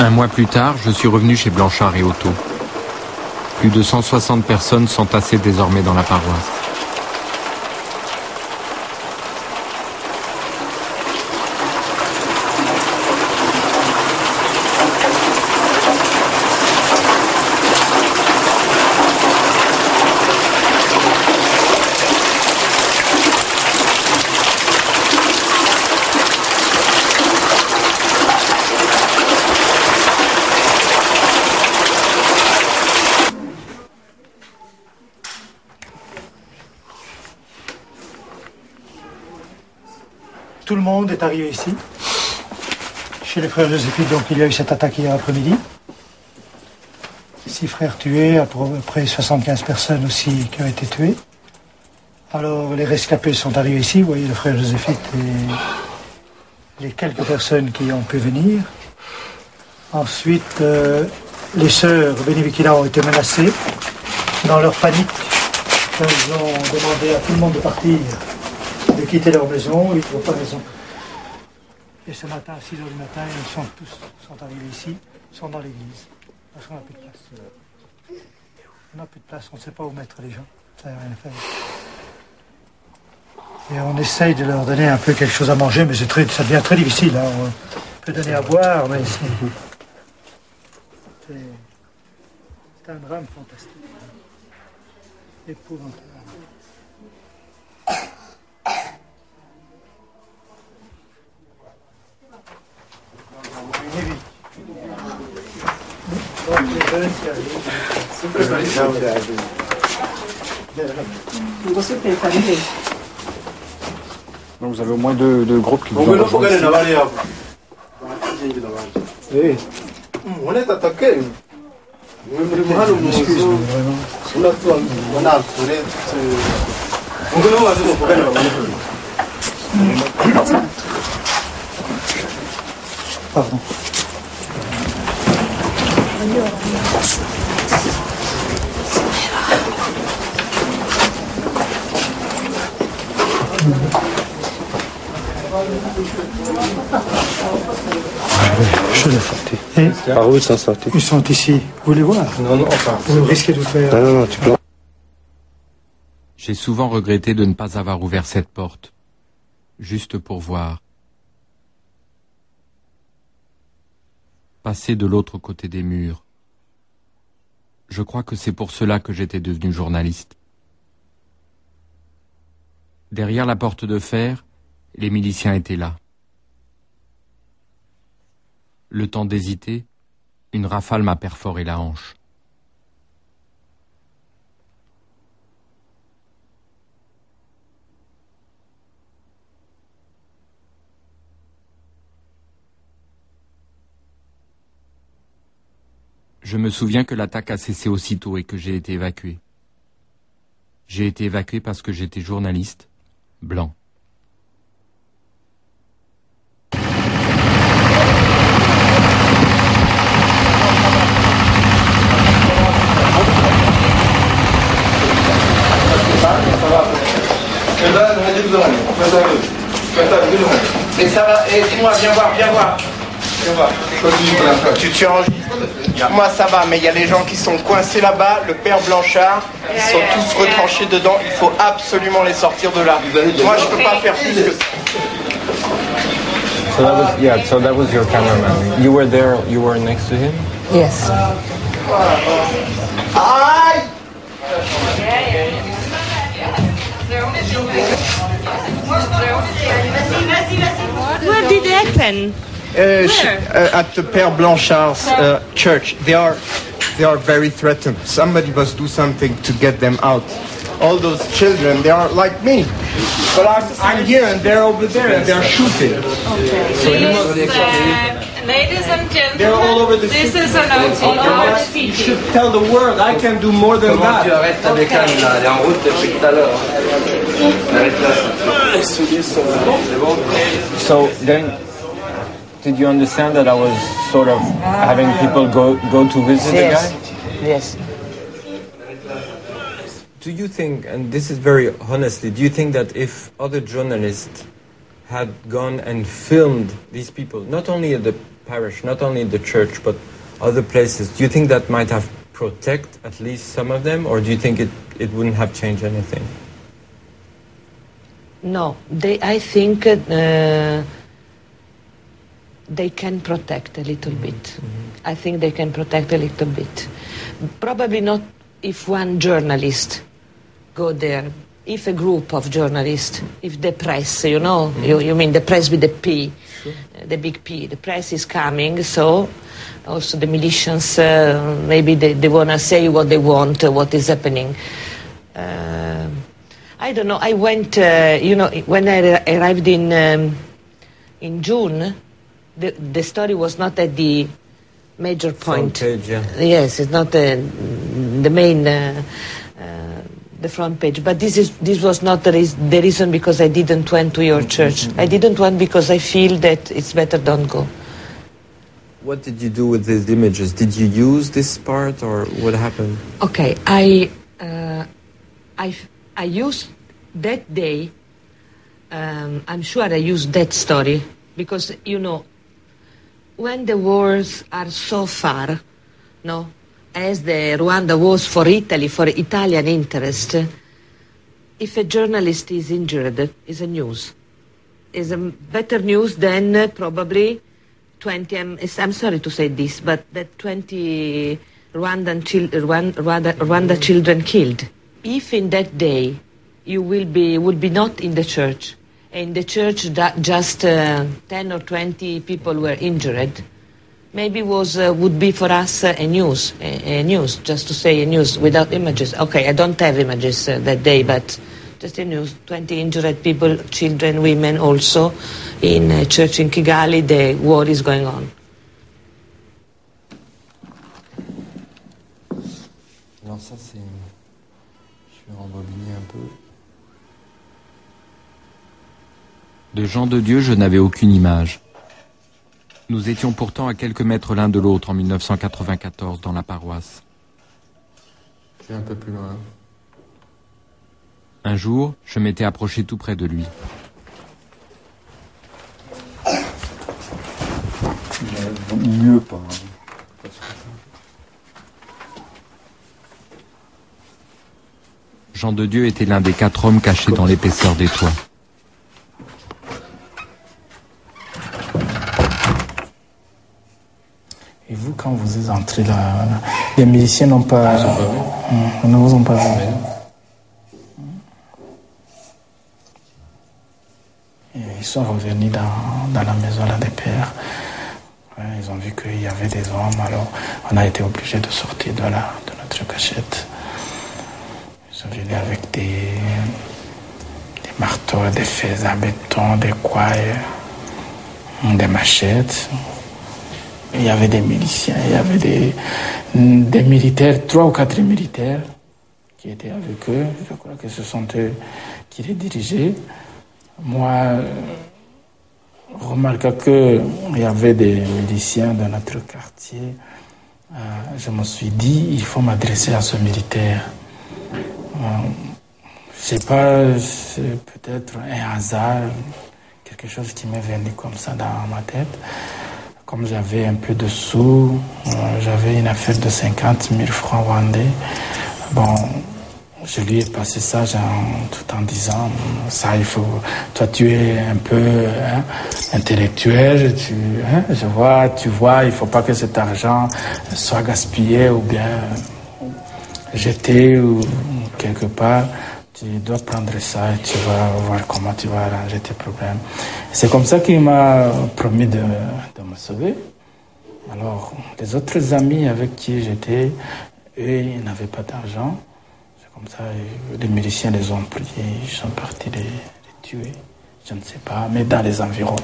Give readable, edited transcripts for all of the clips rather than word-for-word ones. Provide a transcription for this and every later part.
Un mois plus tard, je suis revenu chez Blanchard et Otto. Plus de 160 personnes sont tassées désormais dans la paroisse. Tout le monde est arrivé ici, chez les frères Joséphites. Donc il y a eu cette attaque hier après-midi. 6 frères tués, à peu près 75 personnes aussi qui ont été tuées. Alors les rescapés sont arrivés ici, vous voyez le frère Joséphite et les quelques personnes qui ont pu venir. Ensuite, les sœurs Bénévikila ont été menacées. Dans leur panique, elles ont demandé à tout le monde de partir, de quitter leur maison, ils n'ont pas raison. Et ce matin, à 6 h du matin, ils sont arrivés ici, ils sont dans l'église, parce qu'on n'a plus de place. On n'a plus de place, on ne sait pas où mettre les gens, ça n'a rien à faire. Et on essaye de leur donner un peu quelque chose à manger, mais ça devient très difficile. Hein. On peut donner à boire, mais c'est un drame fantastique. Épouvantable. Donc vous avez au moins deux groupes qui vous ont rejoint ici. On est attaqué. Pardon. Je l'ai sorti. Par où ils sont sortis? Ils sont ici. Vous voulez voir? Non, enfin. Vous risquez de vous faire. Non, tu peux. J'ai souvent regretté de ne pas avoir ouvert cette porte, juste pour voir. Passer de l'autre côté des murs. Je crois que c'est pour cela que j'étais devenu journaliste. Derrière la porte de fer, les miliciens étaient là. Le temps d'hésiter, une rafale m'a perforé la hanche. Je me souviens que l'attaque a cessé aussitôt et que j'ai été évacué. J'ai été évacué parce que j'étais journaliste, blanc. Et ça va, et dis-moi, viens voir. Tu enregistres. Moi ça va, mais il y a les gens qui sont coincés là-bas, le père Blanchard, ils sont tous retranchés dedans, il faut absolument les sortir de là. Moi je peux pas faire plus que ça. So that was your cameraman. You were there, you were next to him? Yes. Aïe! What did happen? At the Père Blanchard's church, they are very threatened. Somebody must do something to get them out. All those children, they are like me. But I'm here and they're over there and they're shooting. Okay. So you must Ladies and gentlemen, they're all over the this city. is an OT. You should tell the world I can do more than that. Tu arrêtes ta bécane là, elle est en route depuis tout à l'heure. Arrête là. So then, did you understand that I was sort of having people go to visit the guy? Yes. Do you think, and this is very honestly, do you think that if other journalists had gone and filmed these people, not only at the parish, not only the church, but other places, do you think that might have protect at least some of them, or do you think it wouldn't have changed anything? No, I think they can protect a little bit. I think they can protect a little bit. Probably not if one journalist go there. If a group of journalists, if the press, you know, you mean the press with the P, sure. The big P, the press is coming, so also the militians, maybe they want to say what they want, what is happening. I don't know, I went, when I arrived in June, the story was not at the major point. Front page, yeah. Yes, it's not the main... the front page, but this was not the reason because I didn't went to your church. I didn't went because I feel that it's better don't go. What did you do with these images? Did you use this part, or what happened? Okay, I used that day. I'm sure I used that story because when the wars are so far, no. As the Rwanda was for Italy, for Italian interest, if a journalist is injured, is a news. Is a better news than probably 20, I'm sorry to say this, but that 20 Rwanda children killed. If in that day you would be not in the church, and in the church just 10 or 20 people were injured, maybe would be for us a news, just to say a news without images. Okay, I don't have images that day, but just a news. 20 injured people, children, women also, in a church in Kigali. The war is going on. Alors ça c'est... Je vais rembobiner un peu. De Jean de Dieu, je n'avais aucune image. Nous étions pourtant à quelques mètres l'un de l'autre en 1994 dans la paroisse. Je vais un peu plus loin. Un jour, je m'étais approché tout près de lui. Mieux pas. Jean de Dieu était l'un des 4 hommes cachés dans l'épaisseur des toits. Et vous, quand vous êtes entré là, les miliciens n'ont pas... ne vous ont pas vu. Et ils sont revenus dans la maison là des pères. Ouais, ils ont vu qu'il y avait des hommes, alors on a été obligés de sortir de notre cachette. Ils sont venus avec des marteaux, des fers à béton, des couailles, des machettes. Il y avait des miliciens, il y avait des militaires, 3 ou 4 militaires qui étaient avec eux. Je crois que ce sont eux qui les dirigeaient. Moi, remarquant qu'il y avait des miliciens dans notre quartier, je me suis dit, il faut m'adresser à ce militaire. Je sais pas, c'est peut-être un hasard, quelque chose qui m'est venu comme ça dans ma tête. Comme j'avais un peu de sous, j'avais une affaire de 50 000 francs rwandais. Bon, je lui ai passé ça tout en disant, ça il faut, toi tu es un peu intellectuel, tu vois, il faut pas que cet argent soit gaspillé ou bien jeté ou quelque part. Tu dois prendre ça et tu vas voir comment tu vas arranger tes problèmes. C'est comme ça qu'il m'a promis de me sauver. Alors, les autres amis avec qui j'étais, eux, ils n'avaient pas d'argent. C'est comme ça, les miliciens les ont pris, ils sont partis les tuer. Je ne sais pas, mais dans les environs.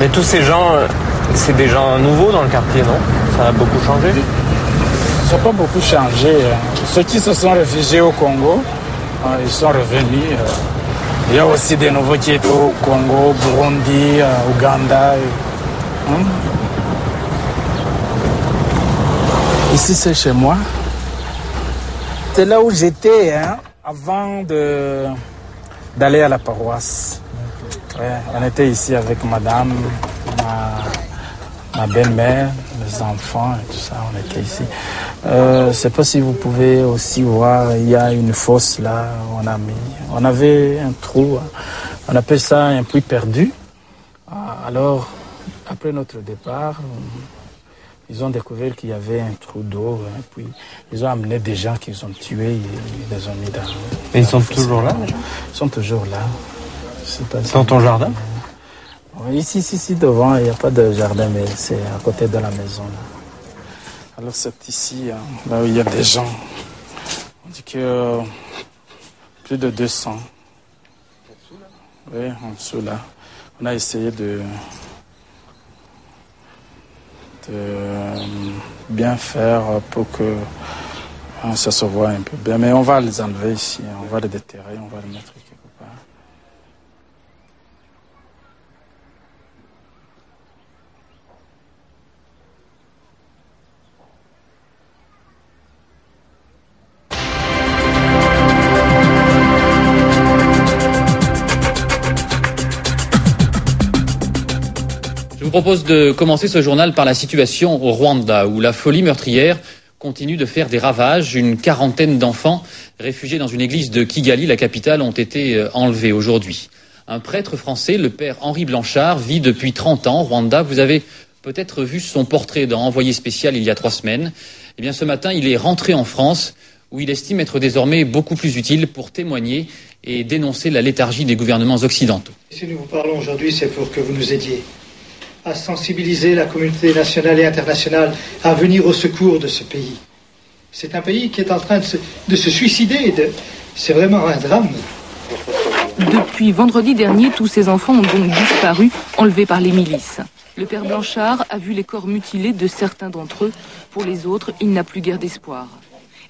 Mais tous ces gens, c'est des gens nouveaux dans le quartier, non? Ça a beaucoup changé? Ça n'a pas beaucoup changé. Ceux qui se sont réfugiés au Congo, ils sont revenus. Il y a aussi des nouveaux qui étaient au Congo, Burundi, Ouganda. Ici, c'est chez moi. C'est là où j'étais avant d'aller à la paroisse. Ouais, on était ici avec madame, ma belle-mère, les enfants et tout ça, on était ici. Je ne sais pas si vous pouvez aussi voir, il y a une fosse là, on avait un trou, on appelle ça un puits perdu. Alors, après notre départ, ils ont découvert qu'il y avait un trou d'eau, puis ils ont amené des gens qu'ils ont tués, ils les ont mis dans... Et ils sont toujours là? Ils sont toujours là. Dans ton jardin? Ici, devant, il n'y a pas de jardin, mais c'est à côté de la maison. Là. Alors c'est ici, là où il y a des gens. On dit que plus de 200. Oui, en dessous là. On a essayé de bien faire pour que ça se voit un peu bien. Mais on va les enlever ici, on va les déterrer, on va les mettre quelque part. Je vous propose de commencer ce journal par la situation au Rwanda, où la folie meurtrière continue de faire des ravages. Une quarantaine d'enfants réfugiés dans une église de Kigali, la capitale, ont été enlevés aujourd'hui. Un prêtre français, le père Henri Blanchard, vit depuis 30 ans au Rwanda. Vous avez peut-être vu son portrait dans Envoyé spécial il y a 3 semaines. Eh bien, ce matin, il est rentré en France, où il estime être désormais beaucoup plus utile pour témoigner et dénoncer la léthargie des gouvernements occidentaux. Si nous vous parlons aujourd'hui, c'est pour que vous nous aidiez à sensibiliser la communauté nationale et internationale à venir au secours de ce pays. C'est un pays qui est en train de se suicider. C'est vraiment un drame. Depuis vendredi dernier, tous ces enfants ont donc disparu, enlevés par les milices. Le père Blanchard a vu les corps mutilés de certains d'entre eux. Pour les autres, il n'a plus guère d'espoir.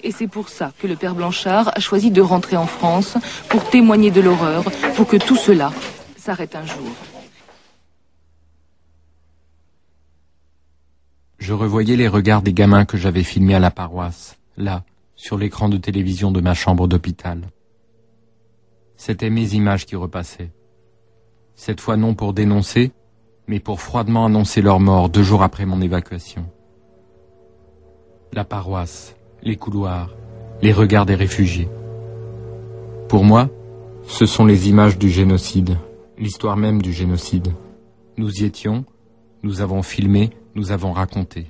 Et c'est pour ça que le père Blanchard a choisi de rentrer en France pour témoigner de l'horreur, pour que tout cela s'arrête un jour. Je revoyais les regards des gamins que j'avais filmés à la paroisse, là, sur l'écran de télévision de ma chambre d'hôpital. C'étaient mes images qui repassaient. Cette fois non pour dénoncer, mais pour froidement annoncer leur mort 2 jours après mon évacuation. La paroisse, les couloirs, les regards des réfugiés. Pour moi, ce sont les images du génocide, l'histoire même du génocide. Nous y étions, nous avons filmé, nous avons raconté.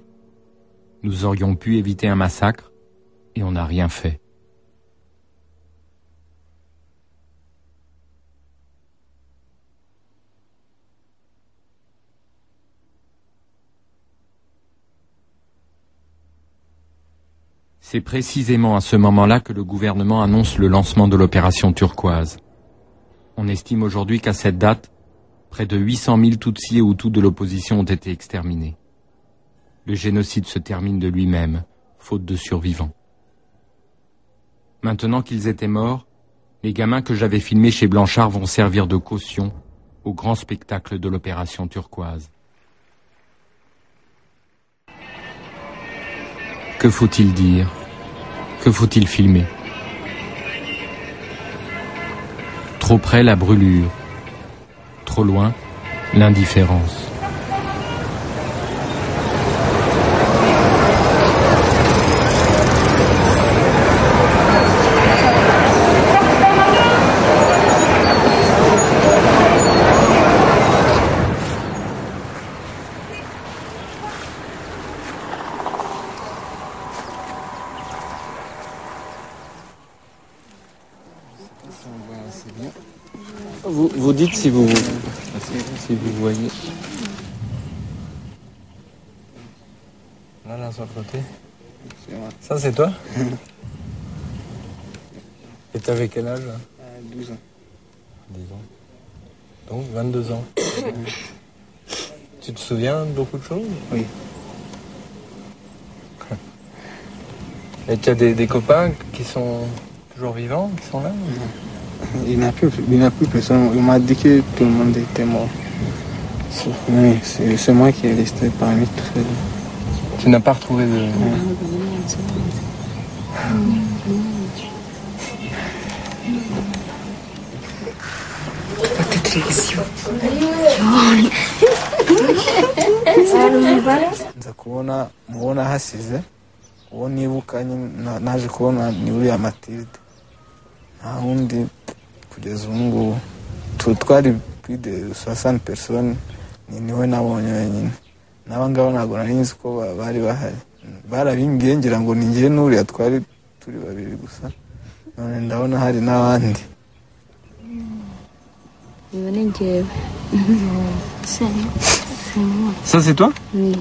Nous aurions pu éviter un massacre, et on n'a rien fait. C'est précisément à ce moment-là que le gouvernement annonce le lancement de l'opération turquoise. On estime aujourd'hui qu'à cette date, près de 800 000 Tutsis et Hutus de l'opposition ont été exterminés. Le génocide se termine de lui-même, faute de survivants. Maintenant qu'ils étaient morts, les gamins que j'avais filmés chez Blanchard vont servir de caution au grand spectacle de l'opération turquoise. Que faut-il dire? Que faut-il filmer? Trop près, la brûlure. Trop loin, l'indifférence. Vous dites si vous voyez. Là, sur le côté. Ça, c'est toi? Et t'avais quel âge là? 12 ans. 10 ans. Donc 22 ans. Tu te souviens de beaucoup de choses? Oui. Et tu as des copains qui sont toujours vivants, qui sont là? Il n'y a plus personne. Il m'a dit que tout le monde était mort. Oui, c'est moi qui est resté parmi tous les... Tu n'as pas retrouvé de... nza mubona hasize uwo nibuka naje kubona ni uriya Matilde, nta wundi kugeza ubu ngubu. Twari plus de 60 personnes, niwe nabonye wenyine. N'aba ngabo ntabwo nari nzi ko bari bahari, barabimbwiye ngira ngo ni njye n'uriya twari turi babiri gusa, none ndabona hari n'abandi. Ça c'est toi? Oui.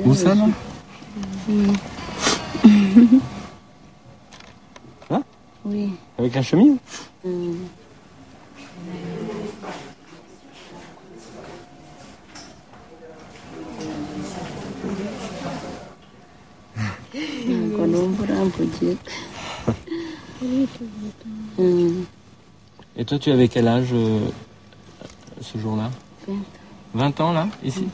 Où ça là? Là? Oui. Avec la chemise? Et toi, tu avais quel âge ce jour-là? 20 ans, là, ici?